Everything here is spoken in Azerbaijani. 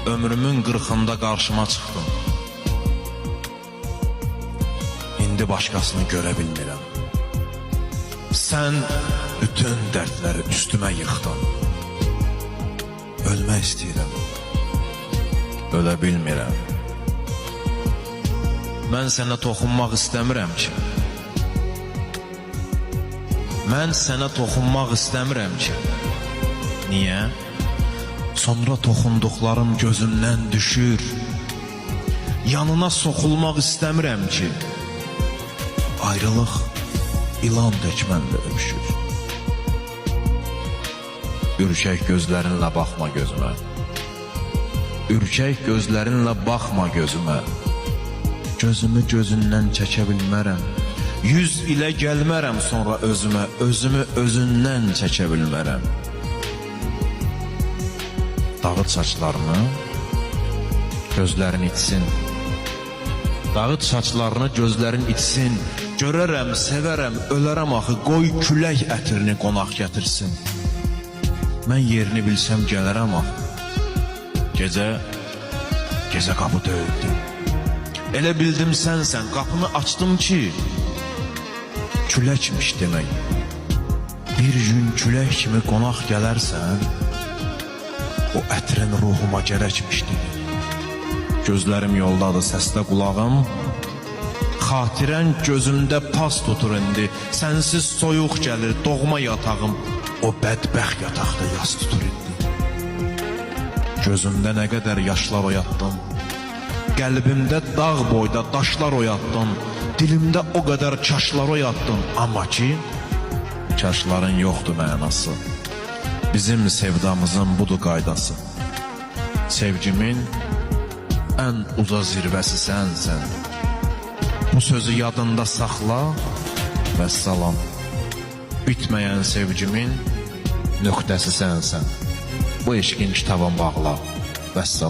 ömrümün 40'ında qarşıma çıxdın. İndi başqasını görə bilmirəm. Sən bütün dərdləri üstümə yıxdın. Ölmək istəyirəm, ölə bilmirəm. Mən sənə toxunmaq istəmirəm ki. Mən sənə toxunmaq istəmirəm ki. Niyə? Sonra toxunduqlarım gözümdən düşür. Yanına soxulmaq istəmirəm ki. Ayrılıq ilan dökmənlə öpüşür. Ürkək gözlərinlə baxma gözümə. Ürkək gözlərinlə baxma gözümə. Gözümü gözündən çəkə bilmərəm. 100 ilə gəlmərəm sonra özümə. Özümü özündən çəkə bilmərəm. Dağıt saçlarını, gözlərin itsin. Dağıt saçlarını, gözlərin itsin. Görərəm, sevərəm, ölərəm axı. Qoy külək ətrini qonaq gətirsin. Mən yerini bilsəm gələrəm axı. Gecə qapı döyüldü. Elə bildim sənsən, qapını açdım ki, küləkmiş demək. Bir gün külək kimi qonaq gələrsən, o ətrin ruhuma gərəkmiş demək. Gözlərim yoldadır, səsdə qulağım. Xatirən gözümdə pas tutur indi. Sənsiz soyuq gəlir doğma yatağım. O bədbəxt yataqda yas tutur indi. Gözümdə nə qədər yaşlar oyatdım. Qəlbimdə dağ boyda daşlar oyatdım. Dilimdə o qədər kaşlar oyatdım. Amma ki, kaşların yoxdur mənası. Bizim sevdamızın budur qaydası. Sevgimin ən uca zirvəsi sənsən. Bu sözü yadında saxla və salam. Bitməyən sevgimin nöqtəsi sənsən. Bu eşqin kitabın bağla və salam.